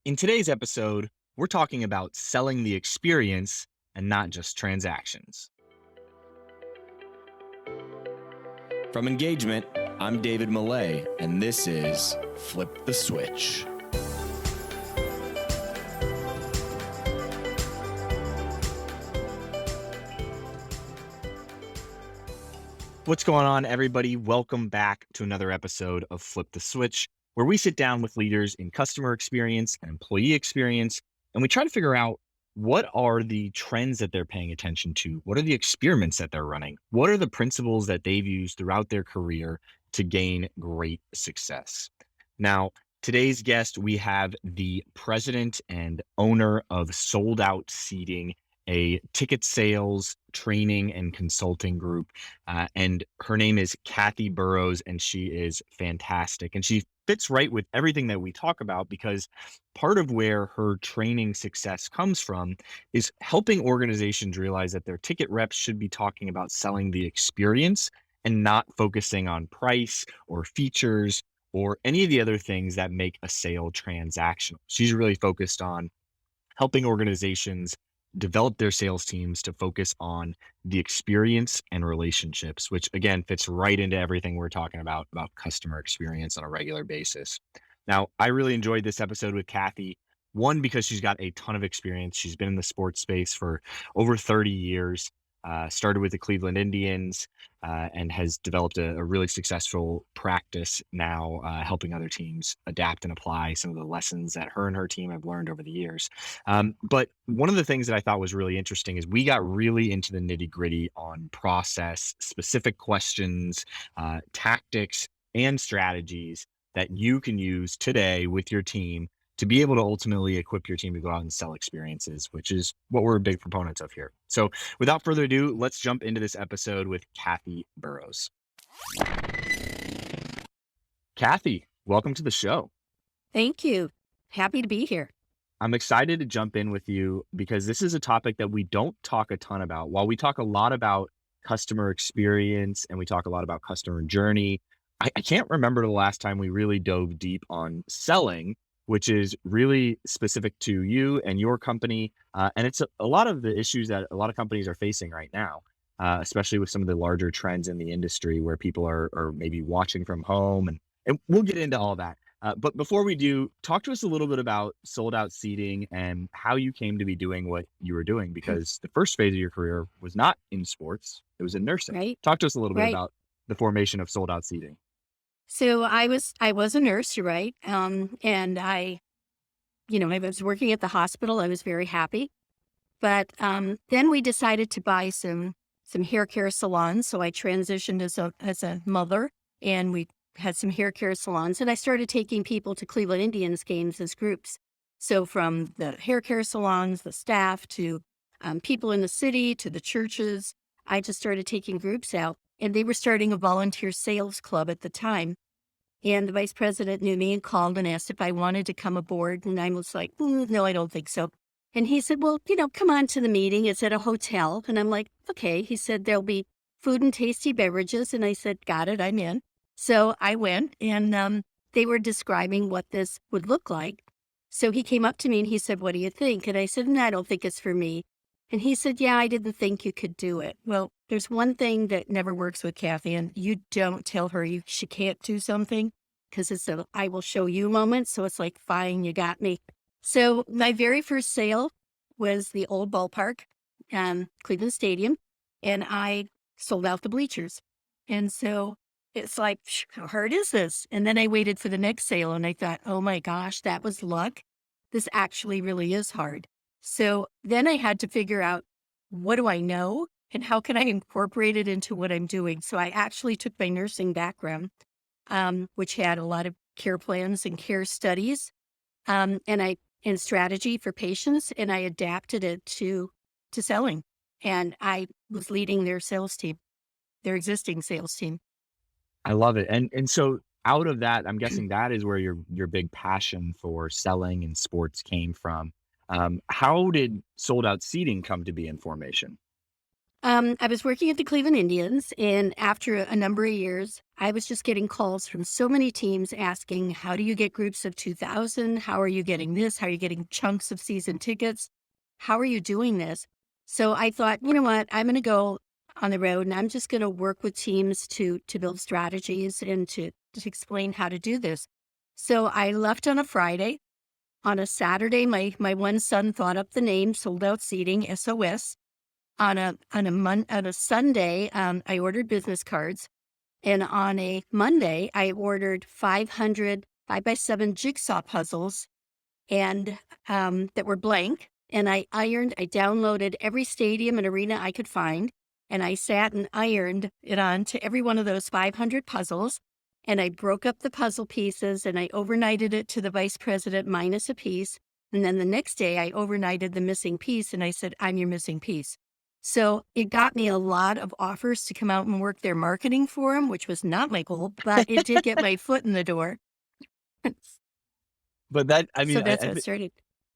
In today's episode, we're talking about selling the experience and not just transactions. From EngageMint, I'm David Millay, and this is Flip the Switch. What's going on, everybody? Welcome back to another episode of Flip the Switch, where we sit down with leaders in customer experience and employee experience, and we try to figure out what are the trends that they're paying attention to? What are the experiments that they're running? What are the principles that they've used throughout their career to gain great success? Now, today's guest, we have the president and owner of Sold Out Seating, a ticket sales, training, and consulting group. And her name is Kathy Burrows, and she is fantastic. And she fits right with everything that we talk about because part of where her training success comes from is helping organizations realize that their ticket reps should be talking about selling the experience and not focusing on price or features or any of the other things that make a sale transactional. She's really focused on helping organizations develop their sales teams to focus on the experience and relationships, which again fits right into everything we're talking about customer experience on a regular basis. Now, I really enjoyed this episode with Kathy. One, because she's got a ton of experience. She's been in the sports space for over 30 years, started with the Cleveland Indians, and has developed a really successful practice now, helping other teams adapt and apply some of the lessons that her and her team have learned over the years. But one of the things that I thought was really interesting is we got really into the nitty gritty on process, specific questions, tactics, and strategies that you can use today with your team to be able to ultimately equip your team to go out and sell experiences, which is what we're big proponents of here. So without further ado, let's jump into this episode with Kathy Burrows. Kathy, welcome to the show. Thank you. Happy to be here. I'm excited to jump in with you because this is a topic that we don't talk a ton about. While we talk a lot about customer experience and we talk a lot about customer journey, I can't remember the last time we really dove deep on selling, which is really specific to you and your company. And it's a lot of the issues that a lot of companies are facing right now, especially with some of the larger trends in the industry where people are maybe watching from home. And we'll get into all that. But before we do, talk to us a little bit about Sold Out Seating and how you came to be doing what you were doing, because the first phase of your career was not in sports, it was in nursing. Right. Talk to us a little bit Right. about the formation of Sold Out Seating. So I was a nurse, you're right. And I was working at the hospital. I was very happy. But then we decided to buy some hair care salons. So I transitioned as a mother, and we had some hair care salons, and I started taking people to Cleveland Indians games as groups. So from the hair care salons, the staff, to people in the city, to the churches, I just started taking groups out, and they were starting a volunteer sales club at the time. And the vice president knew me and called and asked if I wanted to come aboard. And I was like, no, I don't think so. And he said, well, come on to the meeting. It's at a hotel. And I'm like, okay. He said, there'll be food and tasty beverages. And I said, got it, I'm in. So I went, and they were describing what this would look like. So he came up to me and he said, what do you think? And I said, no, I don't think it's for me. And he said, yeah, I didn't think you could do it. Well, there's one thing that never works with Kathy, and you don't tell her she can't do something, because it's a I will show you moment. So it's like, fine, you got me. So my very first sale was the old ballpark, Cleveland Stadium, and I sold out the bleachers. And so it's like, how hard is this? And then I waited for the next sale, and I thought, oh my gosh, that was luck. This actually really is hard. So then I had to figure out, what do I know and how can I incorporate it into what I'm doing? So I actually took my nursing background, which had a lot of care plans and care studies, and strategy for patients, and I adapted it to selling. And I was leading their sales team, their existing sales team. I love it. And so out of that, I'm guessing that is where your big passion for selling and sports came from. How did Sold Out Seating come to be in formation? I was working at the Cleveland Indians, and after a number of years, I was just getting calls from so many teams asking, how do you get groups of 2,000? How are you getting this? How are you getting chunks of season tickets? How are you doing this? So I thought, you know what? I'm going to go on the road and I'm just going to work with teams to build strategies and to explain how to do this. So I left on a Friday. On a Saturday, my one son thought up the name, sold out seating, SOS. On a Sunday, I ordered business cards, and on a Monday, I ordered 500 5x7 jigsaw puzzles, and that were blank. And I downloaded every stadium and arena I could find, and I sat and ironed it onto every one of those 500 puzzles. And I broke up the puzzle pieces and I overnighted it to the vice president minus a piece. And then the next day, I overnighted the missing piece and I said, I'm your missing piece. So it got me a lot of offers to come out and work their marketing for them, which was not my goal, but it did get my foot in the door. But that, I So mean, that's how it started.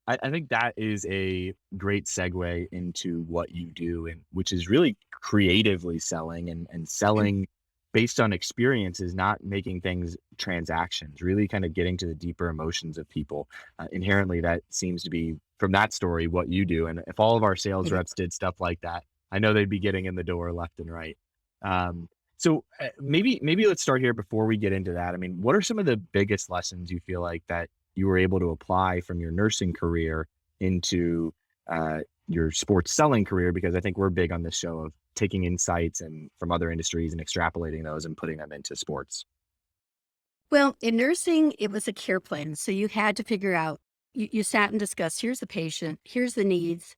I think that is a great segue into what you do, and which is really creatively selling and selling based on experiences, not making things transactions, really kind of getting to the deeper emotions of people. Inherently, that seems to be from that story what you do. And if all of our sales reps did stuff like that, I know they'd be getting in the door left and right. Maybe let's start here before we get into that. I mean, what are some of the biggest lessons you feel like that you were able to apply from your nursing career into your sports selling career? Because I think we're big on this show of taking insights and from other industries and extrapolating those and putting them into sports. Well, in nursing, it was a care plan. So you had to figure out, you sat and discussed, here's the patient, here's the needs.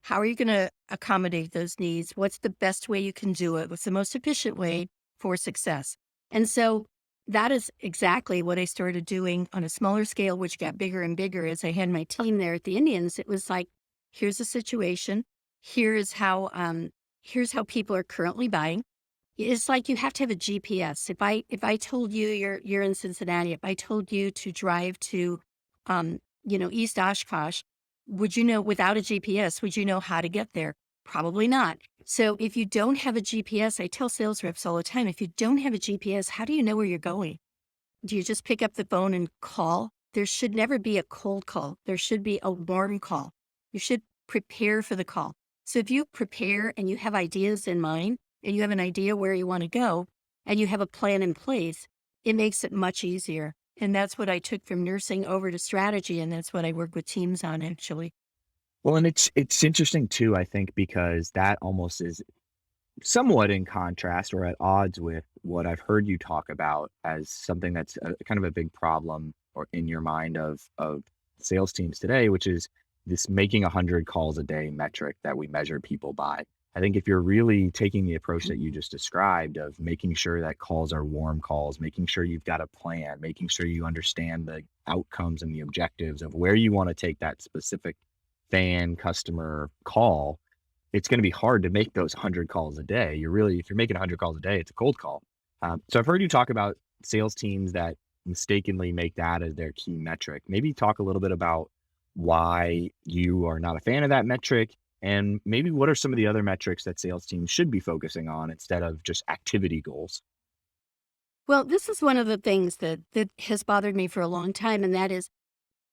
How are you going to accommodate those needs? What's the best way you can do it? What's the most efficient way for success? And so that is exactly what I started doing on a smaller scale, which got bigger and bigger as I had my team there at the Indians. It was like, here's the situation. Here's here's how people are currently buying. It's like you have to have a GPS. If I told you you're in Cincinnati, if I told you to drive to, East Oshkosh, would you know without a GPS? Would you know how to get there? Probably not. So if you don't have a GPS, I tell sales reps all the time, if you don't have a GPS, how do you know where you're going? Do you just pick up the phone and call? There should never be a cold call. There should be a warm call. You should prepare for the call. So if you prepare and you have ideas in mind and you have an idea where you want to go and you have a plan in place, it makes it much easier. And that's what I took from nursing over to strategy. And that's what I work with teams on actually. Well, and it's interesting too, I think, because that almost is somewhat in contrast or at odds with what I've heard you talk about as something that's kind of a big problem or in your mind of sales teams today, which is this making 100 calls a day metric that we measure people by. I think if you're really taking the approach that you just described of making sure that calls are warm calls, making sure you've got a plan, making sure you understand the outcomes and the objectives of where you want to take that specific fan customer call, it's going to be hard to make those 100 calls a day. If you're making 100 calls a day, it's a cold call. So I've heard you talk about sales teams that mistakenly make that as their key metric. Maybe talk a little bit about why you are not a fan of that metric, and maybe what are some of the other metrics that sales teams should be focusing on instead of just activity goals. Well, this is one of the things that has bothered me for a long time, and that is,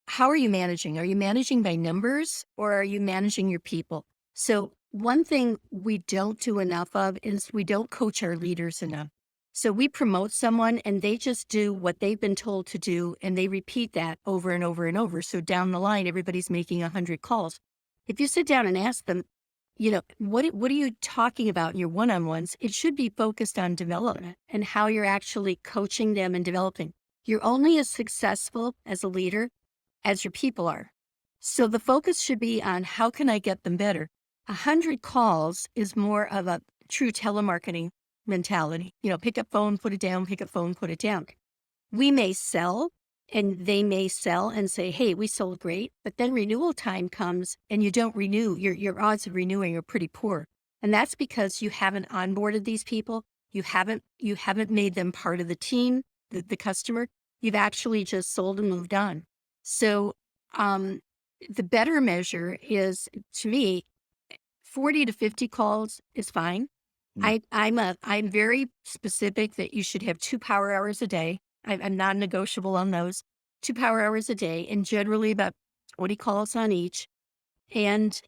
how are you managing? Are you managing by numbers or are you managing your people? So, one thing we don't do enough of is we don't coach our leaders enough. So, we promote someone and they just do what they've been told to do and they repeat that over and over and over. So, down the line, everybody's making 100 calls. If you sit down and ask them, what are you talking about in your one-on-ones? It should be focused on development and how you're actually coaching them and developing. You're only as successful as a leader as your people are. So the focus should be on how can I get them better? 100 calls is more of a true telemarketing mentality. Pick up phone, put it down, pick up phone, put it down. We may sell and they may sell and say, hey, we sold great, but then renewal time comes and you don't renew. Your odds of renewing are pretty poor. And that's because you haven't onboarded these people. You haven't made them part of the team, the customer. You've actually just sold and moved on. So the better measure is, to me, 40 to 50 calls is fine. Mm, I'm very specific that you should have 2 power hours a day. I'm non-negotiable on those. 2 power hours a day, and generally about 20 calls on each. And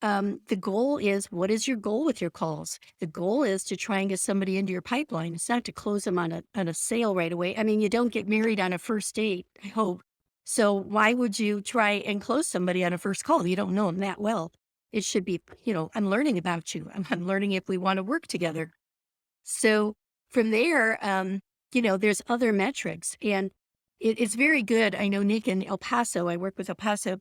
the goal is, what is your goal with your calls? The goal is to try and get somebody into your pipeline. It's not to close them on a sale right away. I mean, you don't get married on a first date, I hope. So why would you try and close somebody on a first call? You don't know them that well. It should be, I'm learning about you. I'm learning if we want to work together. So from there, there's other metrics, and it's very good. I know Nick in El Paso. I work with El Paso.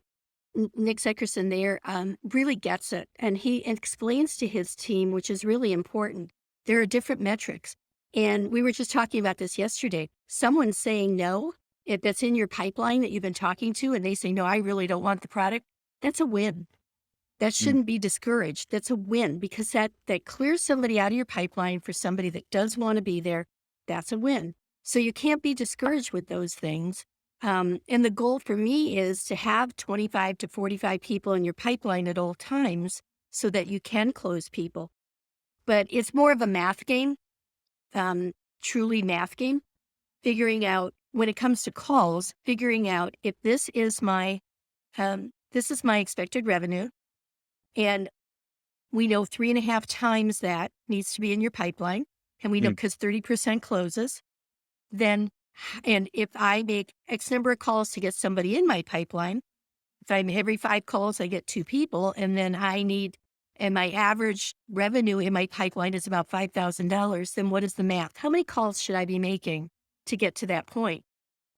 Nick Zeckerson there really gets it, and he explains to his team, which is really important. There are different metrics, and we were just talking about this yesterday. Someone saying no, if that's in your pipeline that you've been talking to, and they say no, I really don't want the product. That's a win. That mm, shouldn't be discouraged. That's a win because that clears somebody out of your pipeline for somebody that does want to be there. That's a win. So you can't be discouraged with those things. And the goal for me is to have 25 to 45 people in your pipeline at all times so that you can close people. But it's more of a math game, um, truly math game, figuring out when it comes to calls, figuring out if this is my expected revenue, and we know 3.5 times that needs to be in your pipeline. And we know mm, because 30% closes, then, and if I make X number of calls to get somebody in my pipeline, if I'm every 5 calls, I get 2 people, and then and my average revenue in my pipeline is about $5,000, then what is the math? How many calls should I be making to get to that point?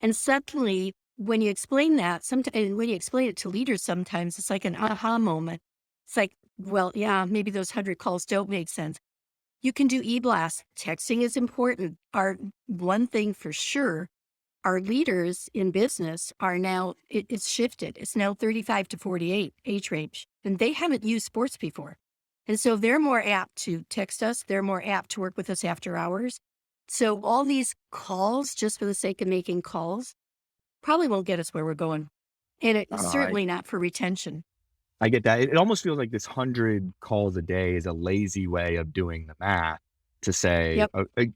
And suddenly, when you explain that, and when you explain it to leaders, sometimes it's like an aha moment. It's like, well, yeah, maybe those 100 calls don't make sense. You can do e-blast. Texting is important. Our one thing for sure, our leaders in business are now, it's shifted. It's now 35 to 48 age range, and they haven't used sports before. And so they're more apt to text us. They're more apt to work with us after hours. So all these calls, just for the sake of making calls, probably won't get us where we're going. And it's I certainly not for retention. I get that. It almost feels like this 100 calls a day is a lazy way of doing the math to say, Yep.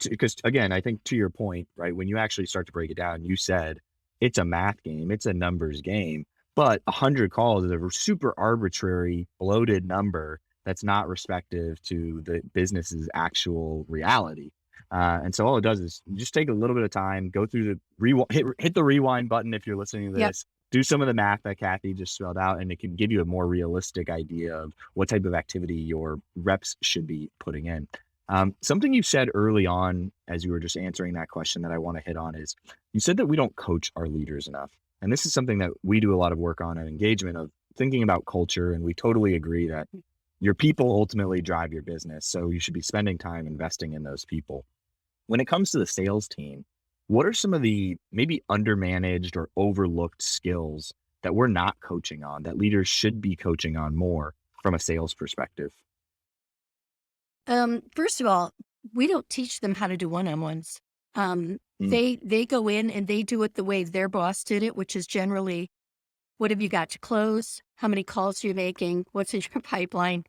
because again, I think to your point, right, when you actually start to break it down, you said it's a math game, it's a numbers game, but 100 calls is a super arbitrary, bloated number that's not respective to the business's actual reality. And so all it does is just take a little bit of time, go through the hit the rewind button if you're listening to Yep. this, do some of the math that Kathy just spelled out, and it can give you a more realistic idea of what type of activity your reps should be putting in. Something you said early on as you were just answering that question that I want to hit on is you said that we don't coach our leaders enough. And this is something that we do a lot of work on at Engagement of thinking about culture. And we totally agree that your people ultimately drive your business. So you should be spending time investing in those people. When it comes to the sales team, what are some of the maybe undermanaged or overlooked skills that we're not coaching on that leaders should be coaching on more from a sales perspective? First of all, we don't teach them how to do one-on-ones. Mm, They go in and they do it the way their boss did it, which is generally, what have you got to close? How many calls are you making? What's in your pipeline?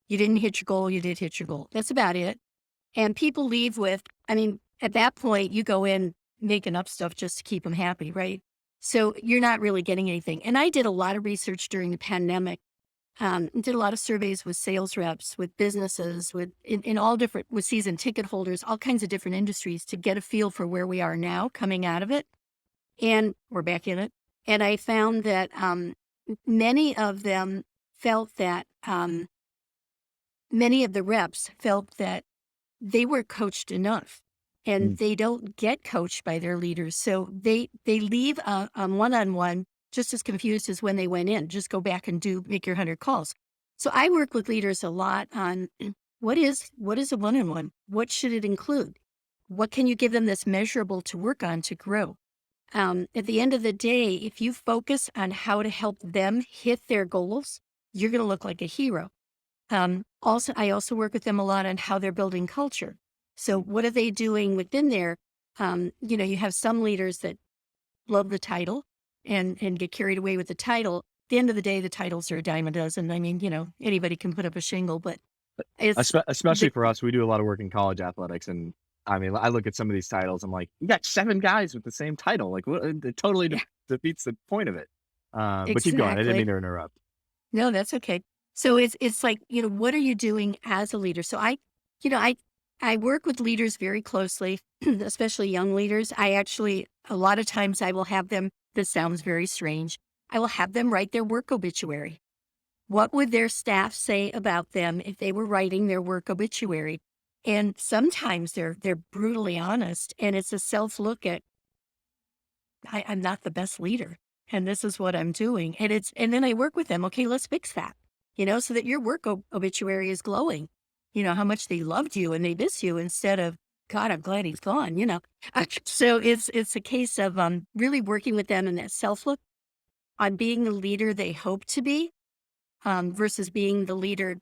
You didn't hit your goal. You did hit your goal. That's about it. And people leave with, I mean, at that point, you go in making up stuff just to keep them happy, right? So you're not really getting anything. And I did a lot of research during the pandemic. Did a lot of surveys with sales reps, with businesses, in all different, with season ticket holders, all kinds of different industries to get a feel for where we are now coming out of it. And we're back in it. And I found that many of them felt that, many of the reps felt that they were coached enough and mm, they don't get coached by their leaders. So they leave on one-on-one just as confused as when they went in. Just go back and make your 100 calls. So I work with leaders a lot on what is a one-on-one? What should it include? What can you give them that's measurable to work on to grow? At the end of the day, if you focus on how to help them hit their goals, you're going to look like a hero. Also, I also work with them a lot on how they're building culture. So mm, what are they doing within there? You have some leaders that love the title and get carried away with the title. the end of the day, the titles are a dime a dozen. I mean, anybody can put up a shingle, but it's Especially the for us, we do a lot of work in college athletics, and I mean, I look at some of these titles, I'm like, "You got 7 guys with the same title, like, what it totally yeah, defeats the point of it." But keep going, I didn't mean exactly. to interrupt. No, that's okay. So it's like, what are you doing as a leader? So you know, I I work with leaders very closely, especially young leaders. I actually a lot of times I will have them, this sounds very strange. I will have them write their work obituary. What would their staff say about them if they were writing their work obituary? And sometimes they're brutally honest, and it's a self look at I'm not the best leader, and this is what I'm doing. And then I work with them. Okay, let's fix that. So that your work obituary is glowing. How much they loved you and they miss you instead of God, I'm glad he's gone. So it's a case of really working with them in that self look on being the leader they hope to be, versus being the leader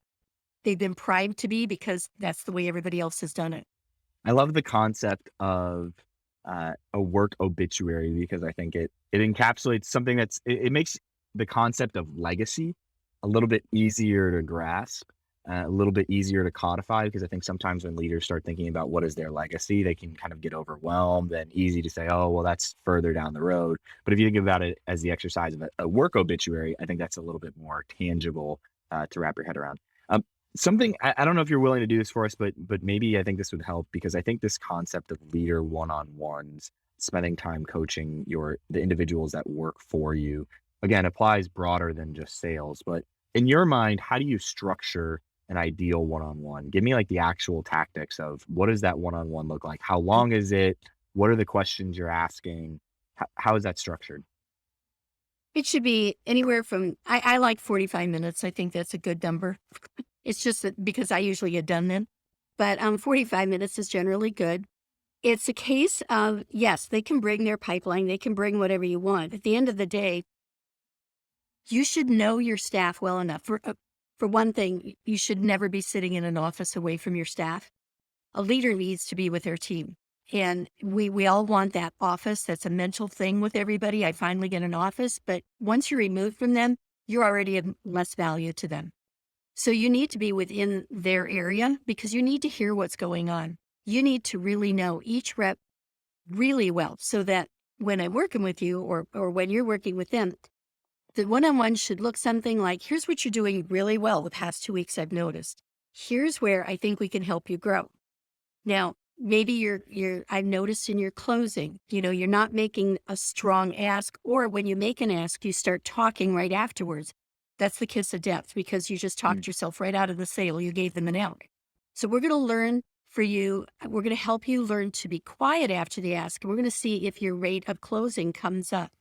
they've been primed to be because that's the way everybody else has done it. I love the concept of a work obituary because I think it encapsulates something it makes the concept of legacy a little bit easier to grasp, a little bit easier to codify. Because I think sometimes when leaders start thinking about what is their legacy, they can kind of get overwhelmed and easy to say, "Oh, well, that's further down the road." But if you think about it as the exercise of a work obituary, I think that's a little bit more tangible to wrap your head around. Um, Something I don't know if you're willing to do this for us, but maybe I think this would help because I think this concept of leader one-on-ones, spending time coaching the individuals that work for you, again, applies broader than just sales. But in your mind, how do you structure an ideal one-on-one? Give me like the actual tactics of what does that one-on-one look like? How long is it? What are the questions you're asking? How is that structured? It should be anywhere from I like 45 minutes. I think that's a good number. It's just that because I usually get done then. But 45 minutes is generally good. It's a case of yes, they can bring their pipeline, they can bring whatever you want. At the end of the day, you should know your staff well enough. For one thing, you should never be sitting in an office away from your staff. A leader needs to be with their team. And we all want that office. That's a mental thing with everybody. I finally get an office, but once you're removed from them, you're already of less value to them. So you need to be within their area because you need to hear what's going on. You need to really know each rep really well so that when I'm working with you or when you're working with them, the one-on-one should look something like, here's what you're doing really well the past 2 weeks I've noticed. Here's where I think we can help you grow. Now, maybe I've noticed in your closing, you're not making a strong ask, or when you make an ask, you start talking right afterwards. That's the kiss of death because you just Mm. talked yourself right out of the sale. You gave them an out. So we're going to learn for you. We're going to help you learn to be quiet after the ask. And we're going to see if your rate of closing comes up.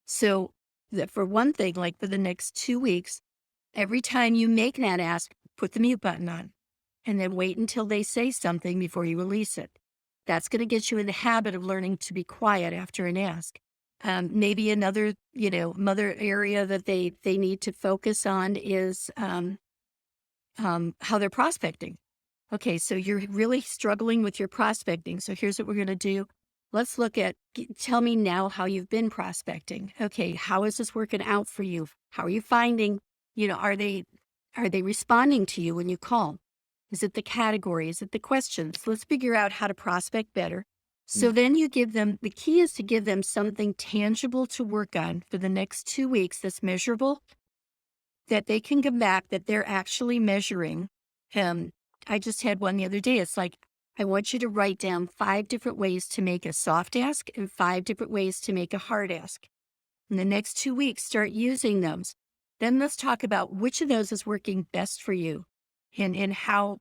So that for one thing, like for the next 2 weeks, every time you make that ask, put the mute button on and then wait until they say something before you release it. That's going to get you in the habit of learning to be quiet after an ask. Maybe another, mother area that they need to focus on is how they're prospecting. Okay, so you're really struggling with your prospecting. So here's what we're going to do. Let's look at, tell me now how you've been prospecting. Okay, how is this working out for you? How are you finding, are they responding to you when you call? Is it the category? Is it the questions? Let's figure out how to prospect better. So Mm. then you give them, the key is to give them something tangible to work on for the next 2 weeks that's measurable, that they can come back, that they're actually measuring. Um, I just had one the other day. It's like, I want you to write down 5 different ways to make a soft ask and 5 different ways to make a hard ask. In the next 2 weeks, start using those. Then let's talk about which of those is working best for you and how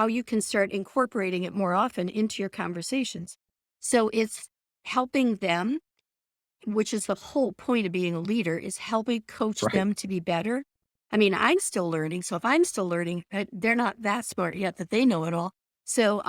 you can start incorporating it more often into your conversations. So it's helping them, which is the whole point of being a leader, is helping coach Right. them to be better. I mean, I'm still learning. So if I'm still learning, they're not that smart yet that they know it all. So,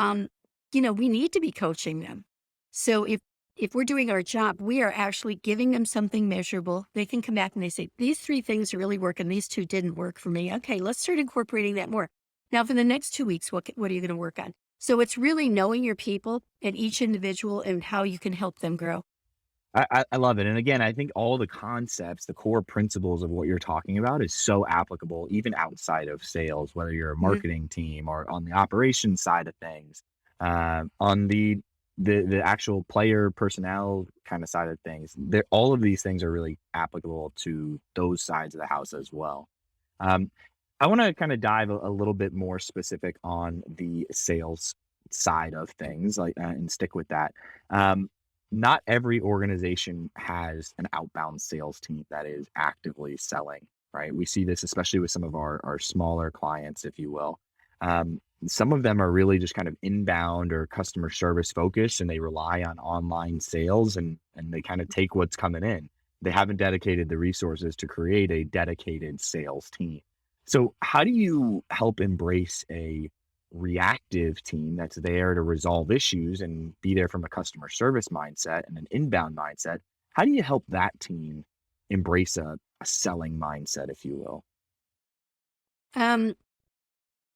we need to be coaching them. So if we're doing our job, we are actually giving them something measurable. They can come back and they say, these 3 things really work and these 2 didn't work for me. Okay, let's start incorporating that more. Now, for the next 2 weeks, what are you going to work on? So it's really knowing your people and each individual and how you can help them grow. I love it. And again, I think all the concepts, the core principles of what you're talking about is so applicable even outside of sales, whether you're a Mhm. marketing team or on the operations side of things, on the actual player personnel kind of side of things. All of these things are really applicable to those sides of the house as well. Um, I want to kind of dive a little bit more specific on the sales side of things, like, and stick with that. Not every organization has an outbound sales team that is actively selling, right? We see this especially with some of our smaller clients, if you will. Some of them are really just kind of inbound or customer service focused, and they rely on online sales, and they kind of take what's coming in. They haven't dedicated the resources to create a dedicated sales team. So, how do you help embrace a reactive team that's there to resolve issues and be there from a customer service mindset and an inbound mindset? How do you help that team embrace a selling mindset, if you will? Um,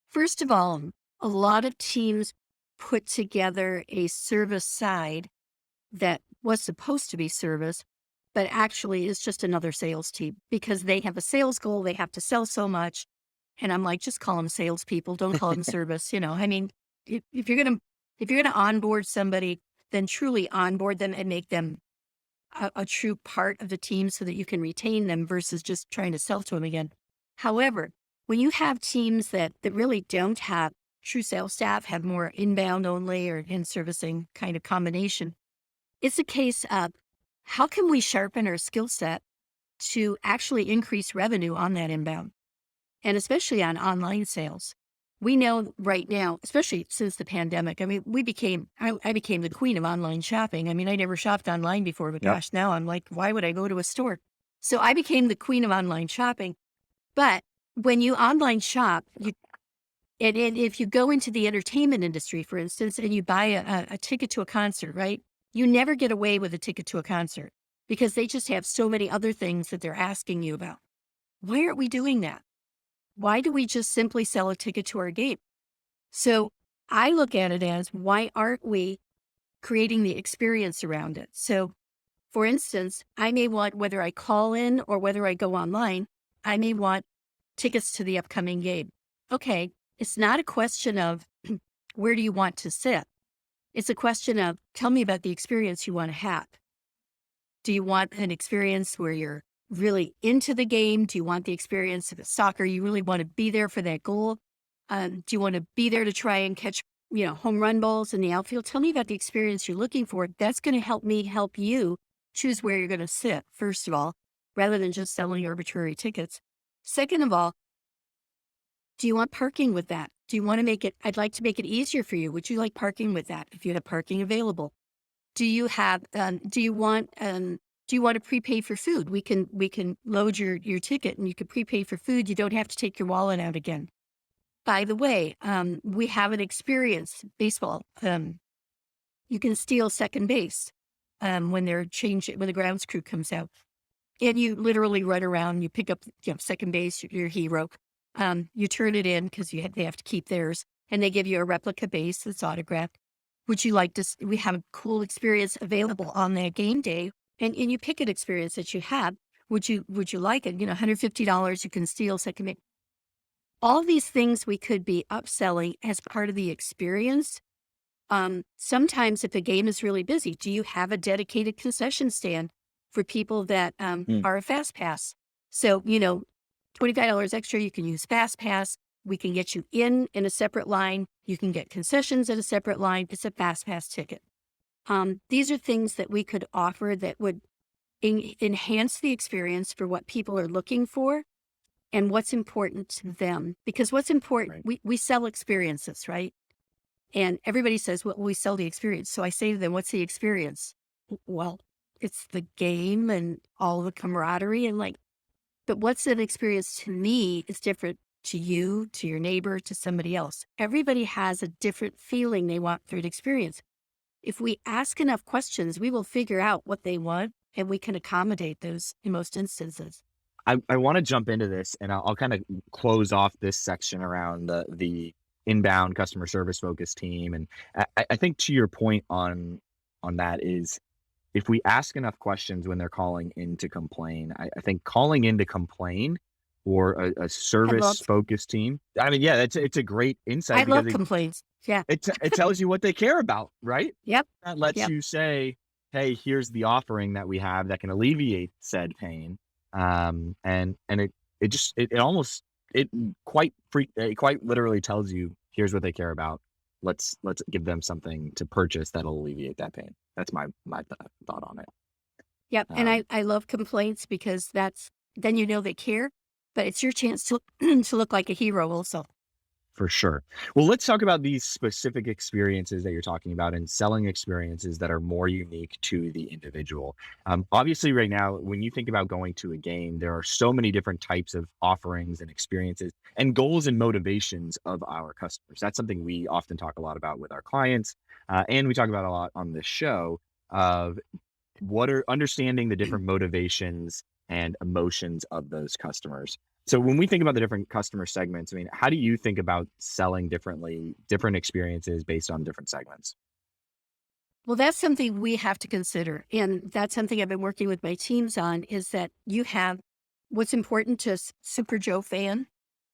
First of all, a lot of teams put together a service side that was supposed to be service, but actually is just another sales team because they have a sales goal. They have to sell so much. And I'm like, just call them salespeople. Don't call them service. I mean, if if you're gonna onboard somebody, then truly onboard them and make them a true part of the team so that you can retain them versus just trying to sell to them again. However, when you have teams that really don't have true sales staff, have more inbound only or in servicing kind of combination, it's a case of how can we sharpen our skill set to actually increase revenue on that inbound and especially on online sales. We know right now, especially since the pandemic, I mean, I became the queen of online shopping. I mean, I never shopped online before, but Yep. gosh, now I'm like, why would I go to a store? So I became the queen of online shopping. But when you online shop, and if you go into the entertainment industry, for instance, and you buy a ticket to a concert, right? You never get away with a ticket to a concert because they just have so many other things that they're asking you about. Why aren't we doing that? Why do we just simply sell a ticket to our game? So I look at it as why aren't we creating the experience around it? So, for instance, I may want, whether I call in or whether I go online, I may want tickets to the upcoming game. Okay, it's not a question of where do you want to sit? It's a question of tell me about the experience you want to have. Do you want an experience where you're really into the game? Do you want the experience of soccer? You really want to be there for that goal? Do you want to be there to try and catch, home run balls in the outfield? Tell me about the experience you're looking for. That's going to help me help you choose where you're going to sit, first of all, rather than just selling arbitrary tickets. Second of all, do you want parking with that? Do you want to make it? I'd like to make it easier for you. Would you like parking with that if you have parking available? Do you have, do you want to prepay for food? We can load your ticket and you can prepay for food. You don't have to take your wallet out again. By the way, we have an experience, baseball. You can steal second base, when they're changing, when the grounds crew comes out. And you literally run around, you pick up, second base, your hero. You turn it in because they have to keep theirs, and they give you a replica base that's autographed. Would you like to? We have a cool experience available on that game day, and you pick an experience that you have. Would you like it? $150. You can steal second base. All these things we could be upselling as part of the experience. Sometimes if a game is really busy, do you have a dedicated concession stand for people that Mm, are a fast pass? So, $25 extra, you can use fast pass. We can get you in a separate line. You can get concessions at a separate line. It's a fast pass ticket. These are things that we could offer that would enhance the experience for what people are looking for and what's important to them. Because what's important, right. we sell experiences, right? And everybody says, well, we sell the experience. So I say to them, what's the experience? Well, it's the game and all the camaraderie and like, but what's an experience to me is different to you, to your neighbor, to somebody else. Everybody has a different feeling they want through an experience. If we ask enough questions, we will figure out what they want and we can accommodate those in most instances. I want to jump into this, and I'll kind of close off this section around the inbound customer service focused team. And I think to your point on that is if we ask enough questions when they're calling in to complain, I think calling in to complain or a I love, service focused team, I mean, yeah, it's a great I insight because love complaints. Yeah. it tells you what they care about, right? Yep. That lets Yep. you say, "Hey, here's the offering that we have that can alleviate said pain." And it just it almost it it quite literally tells you, "Here's what they care about. Let's give them something to purchase that'll alleviate that pain." That's my thought on it. Yep. And Um, I love complaints because then you know they care, but it's your chance to, to look like a hero also. For sure. Well, let's talk about these specific experiences that you're talking about and selling experiences that are more unique to the individual. Obviously, right now, when you think about going to a game, there are so many different types of offerings and experiences and goals and motivations of our customers. That's something we often talk a lot about with our clients, and we talk about a lot on this show of what are understanding the different motivations and emotions of those customers. So when we think about the different customer segments, I mean, how do you think about selling differently, different experiences based on different segments? Well, that's something we have to consider. And that's something I've been working with my teams on is that you have what's important to Super Joe fan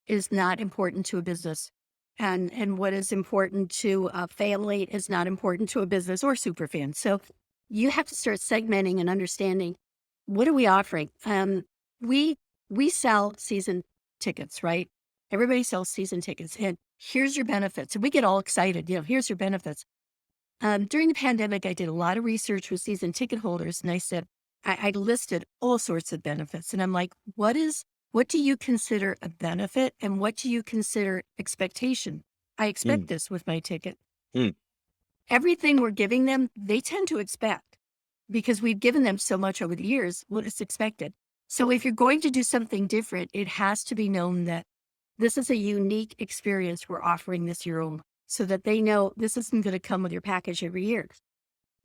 is not important to a business. And what is important to a family is not important to a business or super fan. So you have to start segmenting and understanding what are we offering? We we sell season tickets, right? Everybody sells season tickets. And here's your benefits. And we get all excited, here's your benefits. During the pandemic, I did a lot of research with season ticket holders, and I said, I listed all sorts of benefits. And I'm like, what do you consider a benefit and what do you consider expectation? I expect Mm, this with my ticket. mm, Everything we're giving them, they tend to expect because we've given them so much over the years what is expected. So if you're going to do something different, it has to be known that this is a unique experience we're offering this year only so that they know this isn't going to come with your package every year.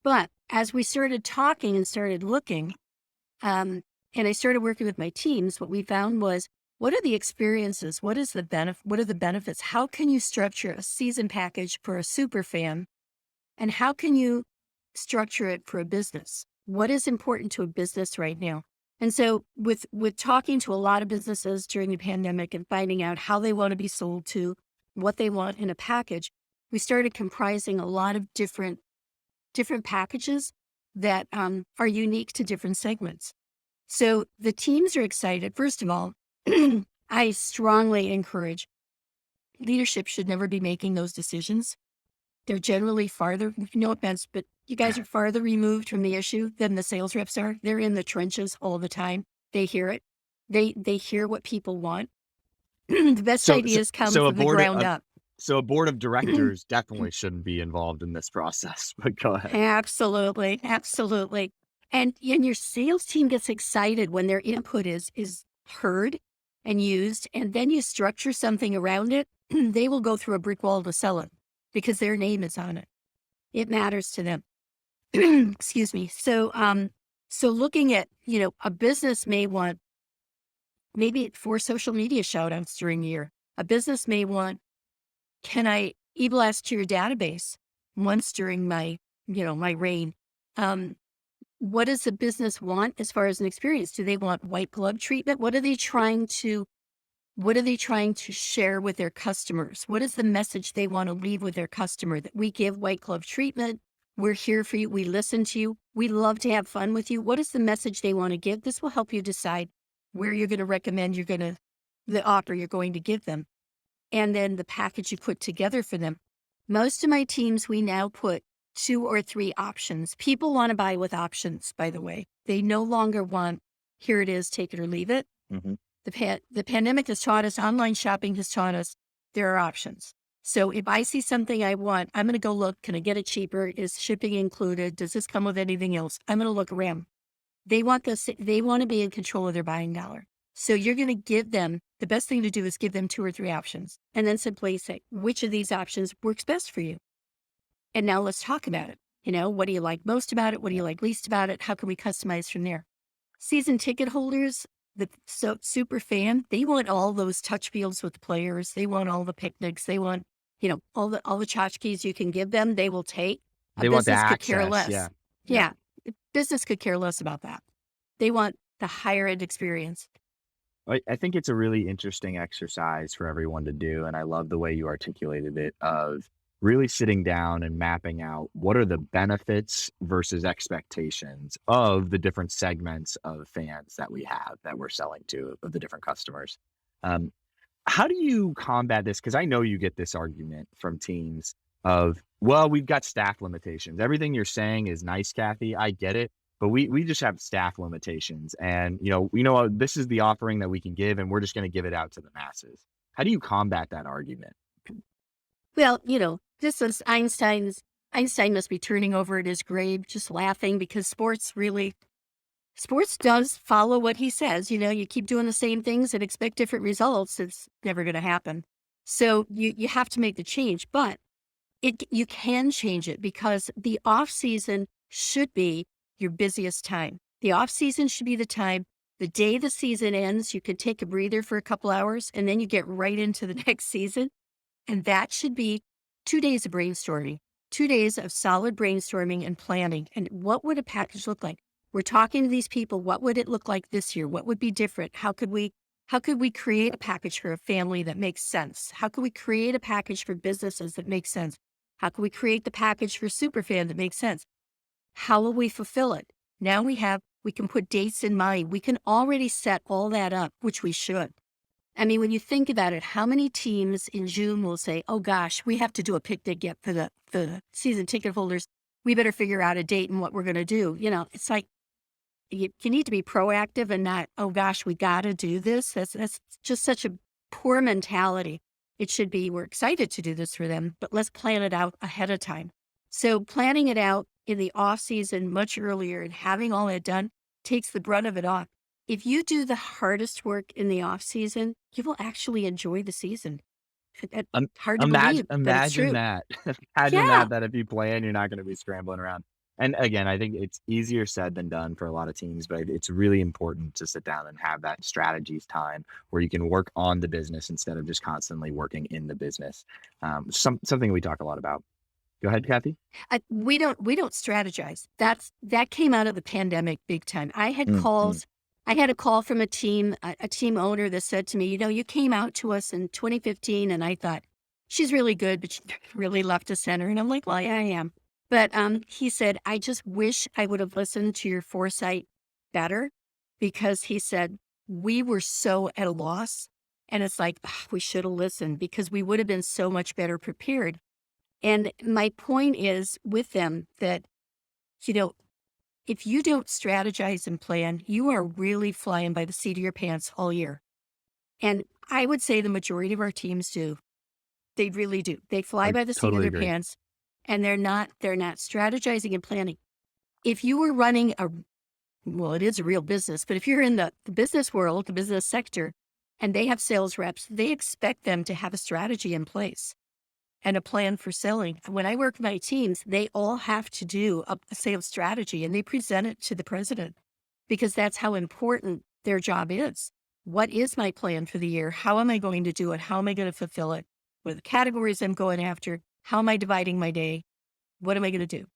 But as we started talking and started looking, and I started working with my teams, what we found was what are the experiences? What is the benefit? What are the benefits? How can you structure a season package for a super fan? And how can you structure it for a business? What is important to a business right now? And so with talking to a lot of businesses during the pandemic and finding out how they want to be sold to, what they want in a package, we started comprising a lot of different packages that are unique to different segments. So the teams are excited. First of all, I strongly encourage leadership should never be making those decisions. They're generally farther, no offense, but you guys are farther removed from the issue than the sales reps are. They're in the trenches all the time. They hear it. They hear what people want. The best so, so, ideas come so a from the board ground of up. so a board of directors definitely shouldn't be involved in this process. But go ahead. Absolutely, absolutely. And your sales team gets excited when their input is heard and used, and then you structure something around it. They will go through a brick wall to sell it because their name is on it. It matters to them. Excuse me. So looking at, a business may want maybe 4 social media shout outs during the year. A business may want, can I e-blast to your database once during my reign? Um, what does the business want as far as an experience? Do they want white glove treatment? What are they trying to share with their customers? What is the message they want to leave with their customer that we give white glove treatment? We're here for you. We listen to you. We love to have fun with you. What is the message they want to give? This will help you decide where you're going to recommend the offer you're going to give them. And then the package you put together for them. Most of my teams, we now put 2 or 3 options. People want to buy with options, by the way. They no longer want, here it is, take it or leave it. Hmm. The pandemic has taught us, online shopping has taught us there are options. So if I see something I want, I'm going to go look, can I get it cheaper? Is shipping included? Does this come with anything else? I'm going to look around. They want they want to be in control of their buying dollar. So you're going to give them, the best thing to do is give them 2 or 3 options and then simply say, which of these options works best for you? And now let's talk about it. What do you like most about it? What do you like least about it? How can we customize from there? Season ticket holders, super fan, they want all those touch fields with players. They want all the picnics. They want, all the tchotchkes you can give them, they will take. A They want the business could care access. Yeah. less. Yeah. Yeah. Business could care less about that. They want the higher end experience. I think it's a really interesting exercise for everyone to do, and I love the way you articulated it of really sitting down and mapping out what are the benefits versus expectations of the different segments of fans that we have that we're selling to, of the different customers. Um, how do you combat this? Because I know you get this argument from teams of, well, we've got staff limitations. Everything you're saying is nice, Kathy. I get it. But we just have staff limitations. And, this is the offering that we can give, and we're just going to give it out to the masses. How do you combat that argument? Well, this is Einstein must be turning over in his grave, just laughing because sports does follow what he says. You keep doing the same things and expect different results. It's never going to happen. So you have to make the change, but you can change it because the off season should be your busiest time. The off season should be the time. The day the season ends, you can take a breather for a couple hours and then you get right into the next season. And that should be 2 days of brainstorming, 2 days of solid brainstorming and planning. And what would a package look like? We're talking to these people. What would it look like this year? What would be different? How could we create a package for a family that makes sense? How could we create a package for businesses that makes sense? How can we create the package for superfan that makes sense? How will we fulfill it? Now we can put dates in mind. We can already set all that up, which we should. I mean, when you think about it, how many teams in June will say, oh gosh, we have to do a picnic yet for the season ticket holders. We better figure out a date and what we're going to do. It's like you need to be proactive and not, oh gosh, we got to do this. That's just such a poor mentality. It should be, we're excited to do this for them, but let's plan it out ahead of time. So planning it out in the off season much earlier and having all that done takes the brunt of it off. If you do the hardest work in the off season, you will actually enjoy the season. Um, Hard to imagine believe, but it's imagine true. that. Imagine Yeah. that if you plan, you're not gonna be scrambling around. And again, I think it's easier said than done for a lot of teams, but it's really important to sit down and have that strategies time where you can work on the business instead of just constantly working in the business. Something we talk a lot about. Go ahead, Kathy. We don't strategize. That came out of the pandemic big time. I had Mm, mm. calls. I had a call from a team owner that said to me, you came out to us in 2015, and I thought she's really good, but she really left us center. And I'm like, well, yeah, I am. But he said, I just wish I would have listened to your foresight better, because he said we were so at a loss, and it's like, we should have listened because we would have been so much better prepared. And my point is with them that, you know, if you don't strategize and plan, you are really flying by the seat of your pants all year. And I would say the majority of our teams do. They really do. They fly I by the seat of totally their agree. pants, and they're not strategizing and planning. If you were running well, it is a real business, but if you're in the business world, the business sector, and they have sales reps, they expect them to have a strategy in place and a plan for selling. When I work with my teams, they all have to do a sales strategy, and they present it to the president because that's how important their job is. What is my plan for the year? How am I going to do it? How am I going to fulfill it? What are the categories I'm going after? How am I dividing my day? What am I going to do?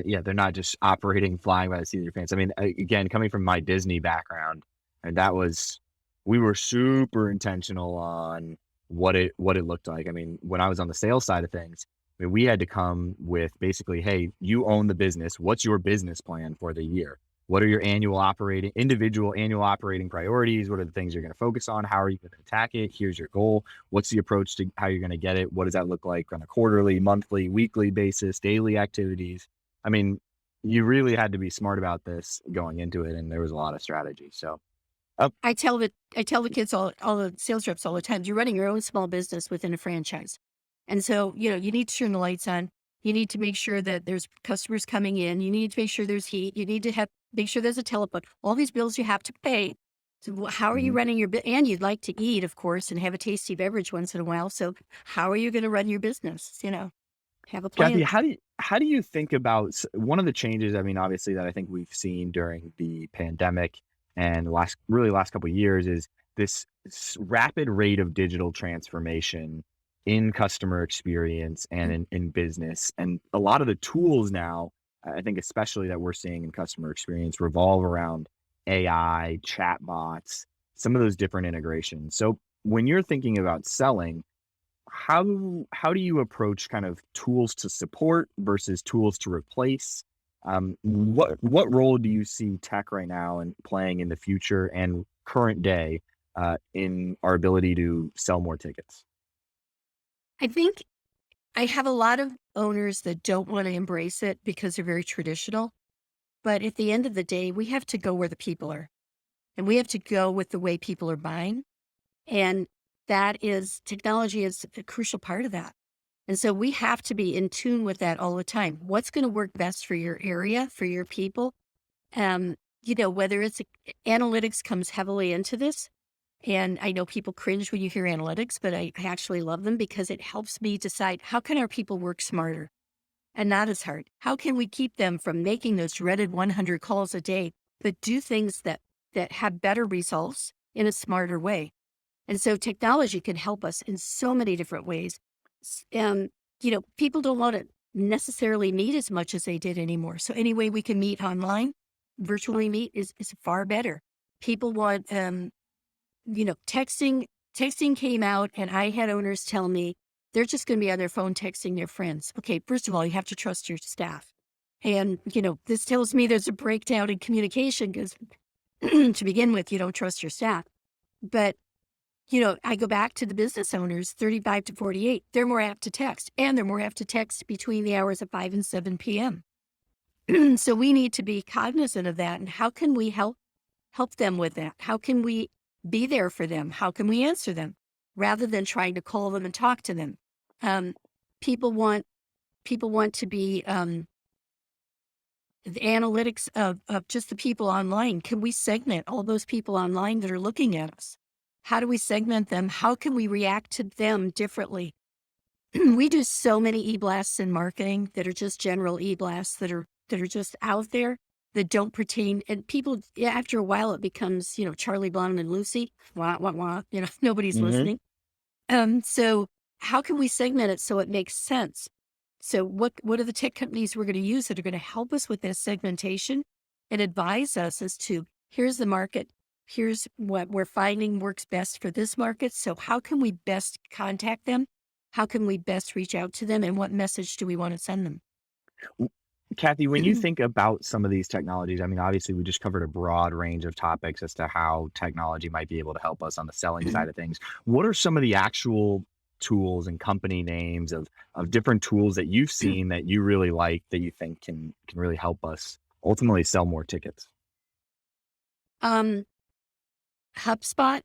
Yeah, they're not just operating flying by the seat of their pants. I mean, again, coming from my Disney background, and that was we were super intentional on what it looked like. I mean, when I was on the sales side of things, I mean, we had to come with basically, hey, you own the business. What's your business plan for the year? What are your individual annual operating priorities? What are the things you're going to focus on? How are you going to attack it? Here's your goal. What's the approach to how you're going to get it? What does that look like on a quarterly, monthly, weekly basis, daily activities? I mean, you really had to be smart about this going into it, and there was a lot of strategy. So, uh, I tell the kids, all the sales reps all the time, you're running your own small business within a franchise. And so, you need to turn the lights on. You need to make sure that there's customers coming in. You need to make sure there's heat. You need to make sure there's a telephone. All these bills you have to pay. So how are you mhm. running your and you'd like to eat, of course, and have a tasty beverage once in a while. So how are you going to run your business? Have a Kathy, plan. how do you think about one of the changes? I mean, obviously, that I think we've seen during the pandemic and last couple of years is this rapid rate of digital transformation in customer experience and in business, and a lot of the tools now. I think especially that we're seeing in customer experience revolve around AI, chatbots, some of those different integrations. So when you're thinking about selling, how do you approach kind of tools to support versus tools to replace? What role do you see tech right now and playing in the future and current day in our ability to sell more tickets? I think I have a lot of owners that don't want to embrace it because they're very traditional. But at the end of the day, we have to go where the people are, and we have to go with the way people are buying. And that is technology is a crucial part of that. And so we have to be in tune with that all the time. What's going to work best for your area, for your people? Um, whether it's analytics comes heavily into this. And I know people cringe when you hear analytics, but I actually love them because it helps me decide how can our people work smarter and not as hard? How can we keep them from making those dreaded 100 calls a day, but do things that have better results in a smarter way? And so technology can help us in so many different ways. People don't want to necessarily meet as much as they did anymore. So any way we can meet online, virtually meet is far better. People want, texting came out and I had owners tell me they're just going to be on their phone texting their friends. Okay, first of all, you have to trust your staff. And, this tells me there's a breakdown in communication because to begin with, you don't trust your staff. But I go back to the business owners, 35 to 48, they're more apt to text, and they're more apt to text between the hours of 5 and 7 p.m. So we need to be cognizant of that. And how can we help them with that? How can we be there for them? How can we answer them rather than trying to call them and talk to them? Um, people want to be the analytics of just the people online. Can we segment all those people online that are looking at us? How do we segment them? How can we react to them differently? We do so many e-blasts in marketing that are just general e-blasts that are just out there that don't pertain. And people, yeah, after a while, it becomes Charlie Brown and Lucy. Wah wah wah. Nobody's Hmm. listening. So how can we segment it so it makes sense? So what are the tech companies we're going to use that are going to help us with this segmentation and advise us as to here's the market, here's what we're finding works best for this market. So how can we best contact them? How can we best reach out to them? And what message do we want to send them? Kathy, when you think about some of these technologies, I mean, obviously, we just covered a broad range of topics as to how technology might be able to help us on the selling side of things. What are some of the actual tools and company names of different tools that you've seen that you really like that you think can really help us ultimately sell more tickets? um, HubSpot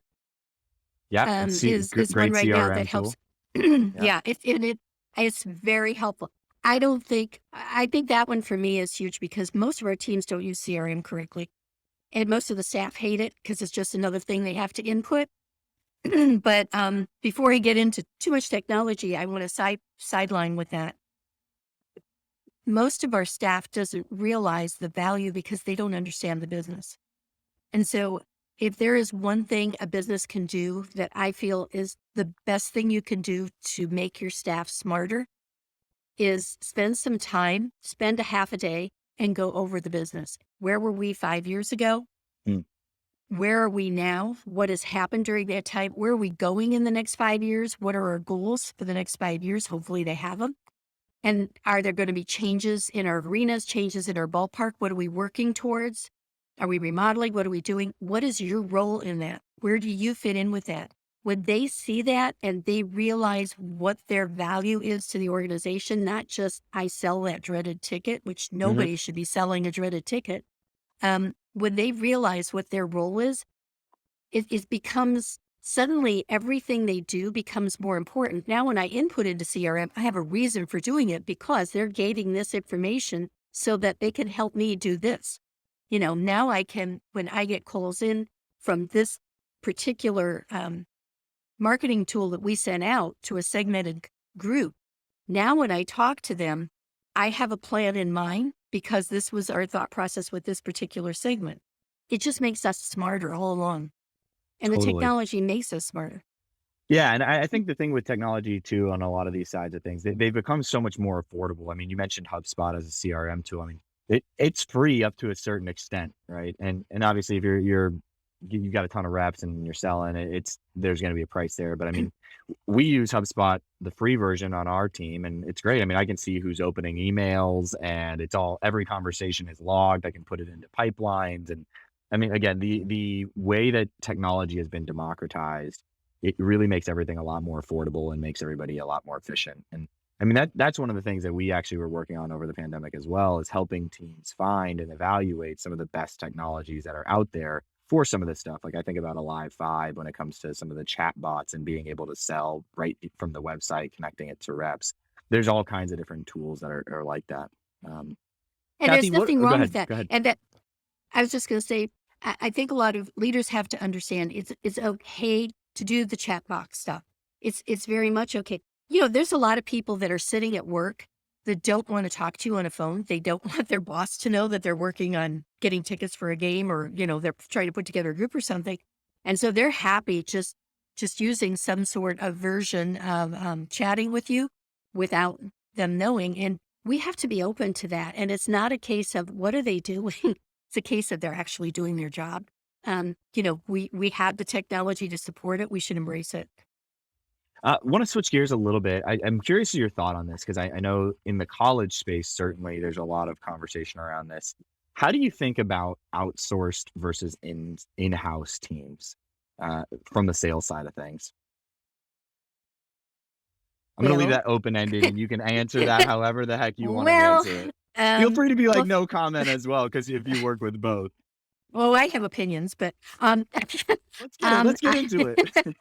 Yeah, is one great right now that CRM helps. tool. Yeah. Yeah, it's very helpful. I think that one for me is huge because most of our teams don't use CRM correctly. And most of the staff hate it because it's just another thing they have to input. But before I get into too much technology, I want to sideline with that. Most of our staff doesn't realize the value because they don't understand the business. And so if there is one thing a business can do that I feel is the best thing you can do to make your staff smarter is spend some time, spend a half a day and go over the business. Where were we 5 years ago? Mm. Where are we now? What has happened during that time? Where are we going in the next 5 years? What are our goals for the next 5 years? Hopefully they have them. And are there going to be changes in our arenas, changes in our ballpark? What are we working towards? Are we remodeling? What are we doing? What is your role in that? Where do you fit in with that? When they see that and they realize what their value is to the organization, not just I sell that dreaded ticket, which Hmm. nobody should be selling a dreaded ticket. When they realize what their role is, it becomes suddenly everything they do becomes more important. Now, when I input into CRM, I have a reason for doing it because they're gaining this information so that they can help me do this. Now I can, when I get calls in from this particular marketing tool that we sent out to a segmented group, now when I talk to them, I have a plan in mind because this was our thought process with this particular segment. It just makes us smarter all along. And the Totally. technology makes us smarter. Yeah, and I think the thing with technology too, on a lot of these sides of things, they've become so much more affordable. I mean, you mentioned HubSpot as a CRM tool. I mean, It's free up to a certain extent, right? And obviously if you've got a ton of reps and you're selling it, there's going to be a price there. But I mean, we use HubSpot, the free version on our team, and it's great. I mean, I can see who's opening emails, and every conversation is logged. I can put it into pipelines, and I mean, again, the way that technology has been democratized, it really makes everything a lot more affordable and makes everybody a lot more efficient. And I mean, that's one of the things that we actually were working on over the pandemic as well, is helping teams find and evaluate some of the best technologies that are out there for some of this stuff. Like I think about a Live Five when it comes to some of the chat bots and being able to sell right from the website, connecting it to reps. There's all kinds of different tools that are like that. Um, And Kathy, there's what? nothing Oh, go wrong with ahead. that. Go ahead. And that I was just going to say, I think a lot of leaders have to understand it's okay to do the chat box stuff. It's very much okay. There's a lot of people that are sitting at work that don't want to talk to you on a phone. They don't want their boss to know that they're working on getting tickets for a game, or they're trying to put together a group or something. And so they're happy just using some sort of version of chatting with you without them knowing. And we have to be open to that. And it's not a case of what are they doing? It's a case of they're actually doing their job. We have the technology to support it. We should embrace it. Want to switch gears a little bit. I'm curious to your thought on this because I know in the college space, certainly there's a lot of conversation around this. How do you think about outsourced versus in-house teams from the sales side of things? I'm going to leave Well, that open ended, and you can answer that however the heck you want to well, answer it. Feel free to be like well, no comment as well, because if you work with both, I have opinions, but let's get I, into it.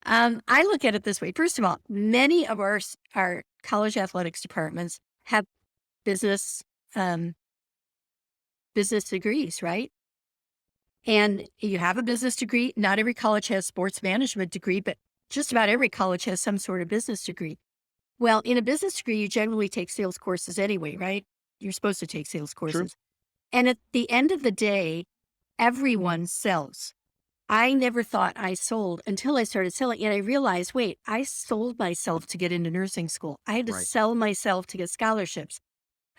I look at it this way. First of all, many of our college athletics departments have business um, business degrees, right? And you have a business degree. Not every college has sports management degree, but just about every college has some sort of business degree. Well, in a business degree, you generally take sales courses anyway, right? You're supposed to take sales True. courses. And at the end of the day, everyone sells. I never thought I sold until I started selling. And I realized, wait, I sold myself to get into nursing school. I had to Right. sell myself to get scholarships.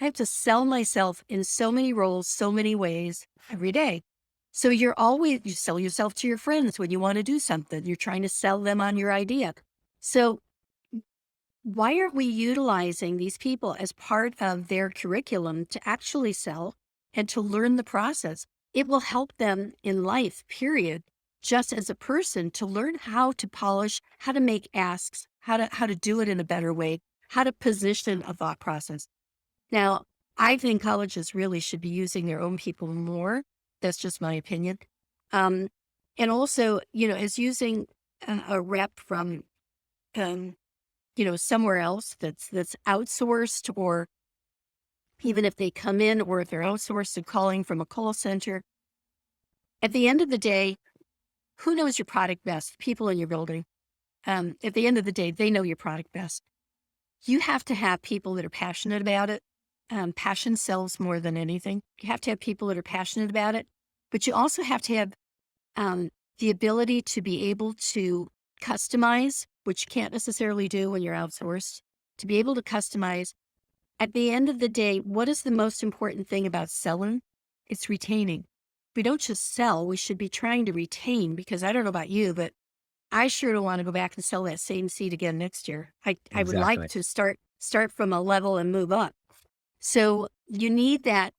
I have to sell myself in so many roles, so many ways every day. So you sell yourself to your friends when you want to do something. You're trying to sell them on your idea. So why aren't we utilizing these people as part of their curriculum to actually sell and to learn the process? It will help them in life, period, just as a person to learn how to polish, how to make asks, how to do it in a better way, how to position a thought process. Now, I think colleges really should be using their own people more. That's just my opinion. Um, and also, as using a rep from um, somewhere else that's outsourced, or even if they come in, or if they're outsourced and calling from a call center. At the end of the day, who knows your product best? People in your building. At the end of the day, they know your product best. You have to have people that are passionate about it. Passion sells more than anything. You have to have people that are passionate about it, but you also have to have um, the ability to be able to customize, which you can't necessarily do when you're outsourced, to be able to customize. At the end of the day, what is the most important thing about selling? It's retaining. We don't just sell, we should be trying to retain, because I don't know about you, but I sure don't want to go back and sell that same seat again next year. I would like Exactly. to start from a level and move up. So you need that.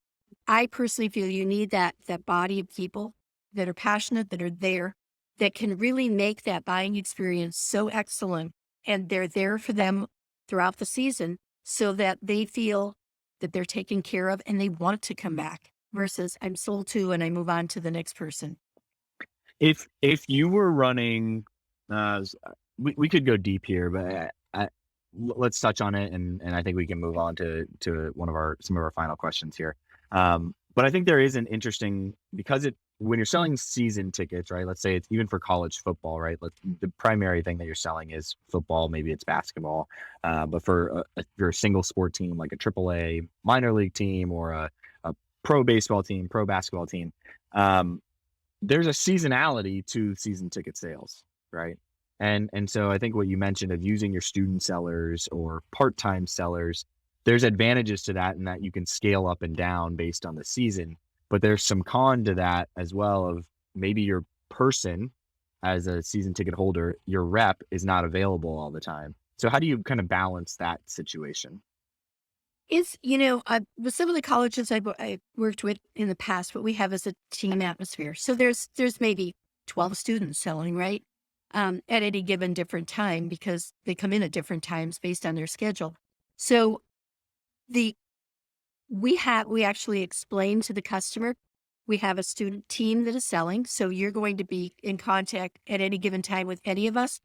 I personally feel you need that body of people that are passionate, that are there, that can really make that buying experience so excellent. And they're there for them throughout the season so that they feel that they're taken care of and they want to come back versus I'm sold to and I move on to the next person. If you were running, we could go deep here, but let's touch on it, and I think we can move on to some of our final questions here. But I think there is an interesting, because when you're selling season tickets, right? Let's say it's even for college football, right? The primary thing that you're selling is football, maybe it's basketball, but if you're a single sport team like a AAA minor league team, or a pro baseball team, pro basketball team. There's a seasonality to season ticket sales, right? And so I think what you mentioned of using your student sellers or part-time sellers, there's advantages to that in that you can scale up and down based on the season, but there's some con to that as well of maybe your person as a season ticket holder, your rep is not available all the time. So how do you kind of balance that situation? With some of the colleges I worked with in the past, what we have is a team atmosphere. So there's maybe 12 students selling, right? At any given different time because they come in at different times based on their schedule. So the we actually explain to the customer, we have a student team that is selling. So you're going to be in contact at any given time with any of us.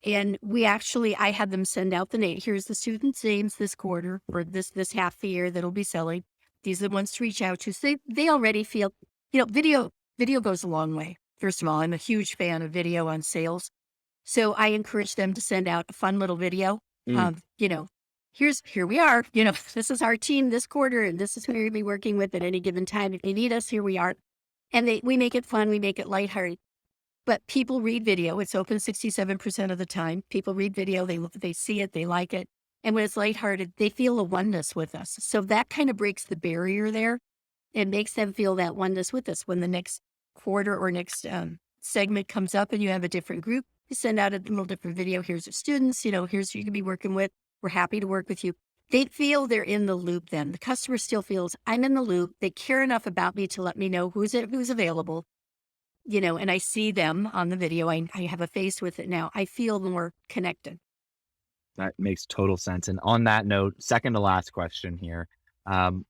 And I had them send out the name. Here's the students' names this quarter or this half the year that'll be selling. These are the ones to reach out to. So they already feel, video goes a long way. First of all, I'm a huge fan of video on sales. So I encourage them to send out a fun little video Mm, of, here we are, this is our team this quarter, and this is who you're gonna be working with at any given time. If they need us, here we are. And we make it fun, we make it lighthearted. But people read video. It's open 67% of the time. People read video, they see it, they like it. And when it's lighthearted, they feel a oneness with us. So that kind of breaks the barrier there. It makes them feel that oneness with us. When the next quarter or next segment comes up and you have a different group, you send out a little different video. Here's your students, here's who you can be working with. We're happy to work with you. They feel they're in the loop then. The customer still feels I'm in the loop. They care enough about me to let me know who's available, and I see them on the video. I have a face with it now. I feel more connected. that makes total sense. And on that note, second to last question here. Um,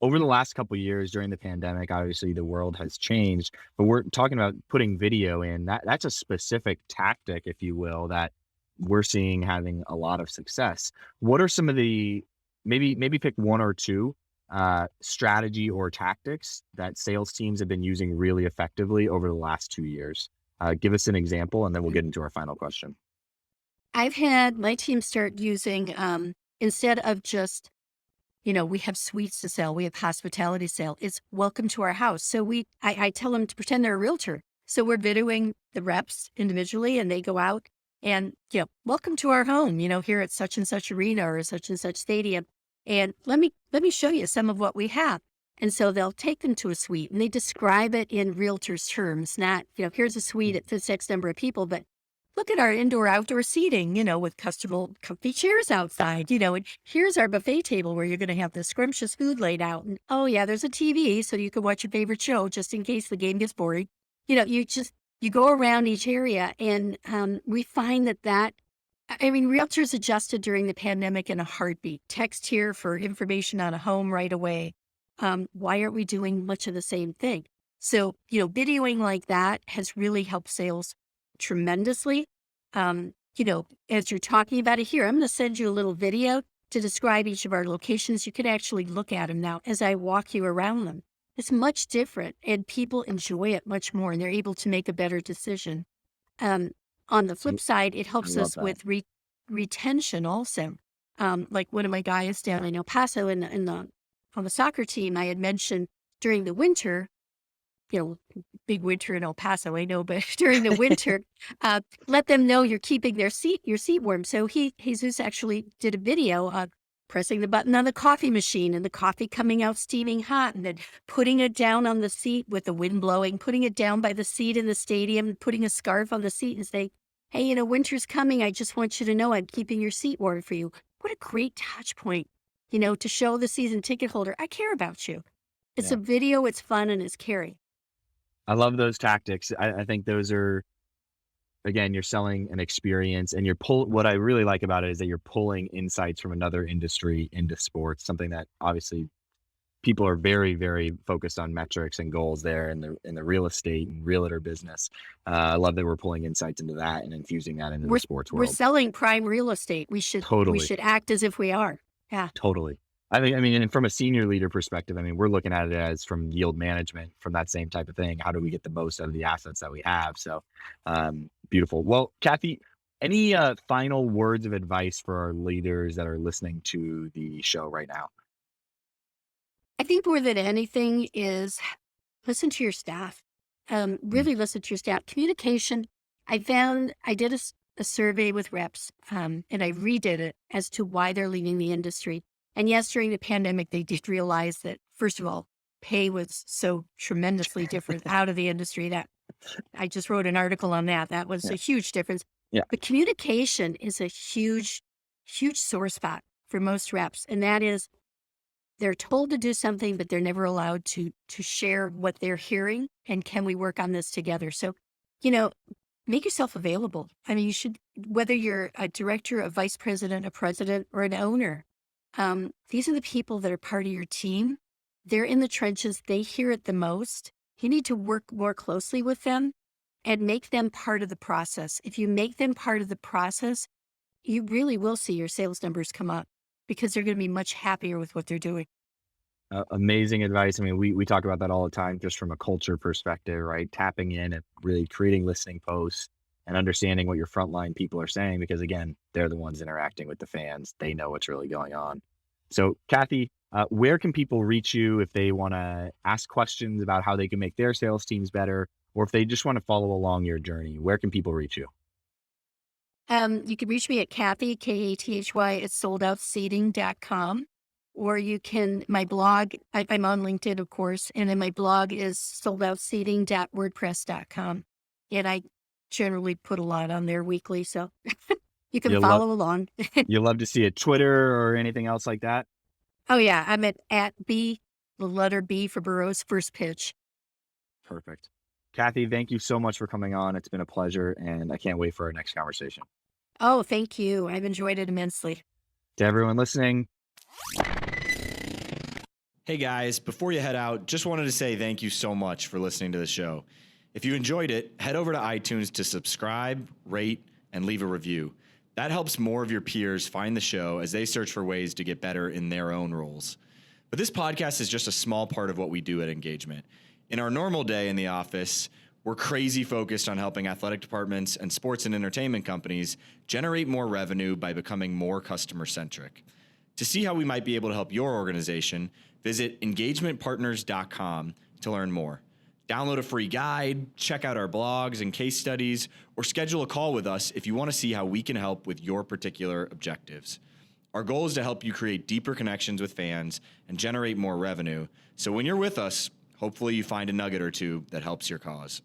Over the last couple of years during the pandemic, obviously the world has changed, but we're talking about putting video in. That's a specific tactic, if you will, that we're seeing having a lot of success. What are some of the maybe pick one or two strategy or tactics that sales teams have been using really effectively over the last 2 years? Give us an example, and then we'll get into our final question. I've had my team start using, instead of just, we have suites to sell, we have hospitality sale. It's welcome to our house. So I tell them to pretend they're a realtor. So we're videoing the reps individually and they go out and, welcome to our home, here at such and such arena or such and such stadium. And let me show you some of what we have. And so they'll take them to a suite and they describe it in realtors terms, not, here's a suite, it fits X number of people, but look at our indoor outdoor seating, with comfy chairs outside, and here's our buffet table where you're going to have the scrumptious food laid out. And oh, yeah, there's a TV so you can watch your favorite show just in case the game gets boring. You go around each area and we find realtors adjusted during the pandemic in a heartbeat. Text here for information on a home right away. Why aren't we doing much of the same thing? So, videoing like that has really helped sales tremendously. As you're talking about it here, I'm going to send you a little video to describe each of our locations. You can actually look at them now as I walk you around them. It's much different and people enjoy it much more and they're able to make a better decision. Um, on the I flip side, it I helps love us that. with retention also. Like one of my guys down in El Paso on the soccer team, I had mentioned during the winter, big winter in El Paso, I know, but during the winter, let them know you're keeping your seat warm. So Jesus actually did a video of pressing the button on the coffee machine and the coffee coming out steaming hot and then putting it down on the seat with the wind blowing, putting it down by the seat in the stadium, putting a scarf on the seat and say, hey, winter's coming. I just want you to know I'm keeping your seat warm for you. What a great touch point, to show the season ticket holder, I care about you. It's a Yeah. video, it's fun, and it's caring. I love those tactics. I think those are, again, you're selling an experience and what I really like about it is that you're pulling insights from another industry into sports, something that obviously people are very, very focused on metrics and goals there in the real estate and realtor business. I love that we're pulling insights into that and infusing that into the We're sports we're world. selling prime real estate. We Totally. should act as if we are. Yeah. Totally. I mean, and from a senior leader perspective, I mean, we're looking at it as from yield management, from that same type of thing. How do we get the most out of the assets that we have? So, beautiful. Well, Kathy, any final words of advice for our leaders that are listening to the show right now? I think more than anything is listen to your staff. Mm, Really listen to your staff. Communication. I did a survey with reps, and I redid it as to why they're leaving the industry. And yes, during the pandemic, they did realize that, first of all, pay was so tremendously different out of the industry that I just wrote an article on that. That was Yeah. a huge difference. Yeah. But communication is a huge, huge sore spot for most reps. And that is they're told to do something, but they're never allowed to share what they're hearing. And can we work on this together? So, you know, make yourself available. I mean, you should, whether you're a director, a vice president, a president, or an owner, these are the people that are part of your team. They're in the trenches. They hear it the most. You need to work more closely with them and make them part of the process. If you make them part of the process, you really will see your sales numbers come up because they're going to be much happier with what they're doing. Amazing advice. I mean, we talk about that all the time, just from a culture perspective, right? Tapping in and really creating listening posts and understanding what your frontline people are saying, because again, they're the ones interacting with the fans. They know what's really going on. So, Kathy, where can people reach you if they want to ask questions about how they can make their sales teams better, or if they just want to follow along your journey? Where can people reach you? You can reach me at Kathy, Kathy, at soldoutseating.com. Or you can, my blog, I'm on LinkedIn, of course, and then my blog is soldoutseating.wordpress.com. And I generally put a lot on there weekly, so you can You love follow along. you love to see it Twitter or anything else like that? Oh, yeah, I'm at B, the letter B for Burrows, first pitch. Perfect. Kathy, thank you so much for coming on. It's been a pleasure, and I can't wait for our next conversation. Oh, thank you. I've enjoyed it immensely. To everyone listening, Hey guys, before you head out, just wanted to say thank you so much for listening to the show. If you enjoyed it, head over to iTunes to subscribe, rate, and leave a review. That helps more of your peers find the show as they search for ways to get better in their own roles. But this podcast is just a small part of what we do at Engagement. In our normal day in the office, we're crazy focused on helping athletic departments and sports and entertainment companies generate more revenue by becoming more customer-centric. To see how we might be able to help your organization, visit engagementpartners.com to learn more. Download a free guide, check out our blogs and case studies, or schedule a call with us if you want to see how we can help with your particular objectives. Our goal is to help you create deeper connections with fans and generate more revenue. So when you're with us, hopefully you find a nugget or two that helps your cause.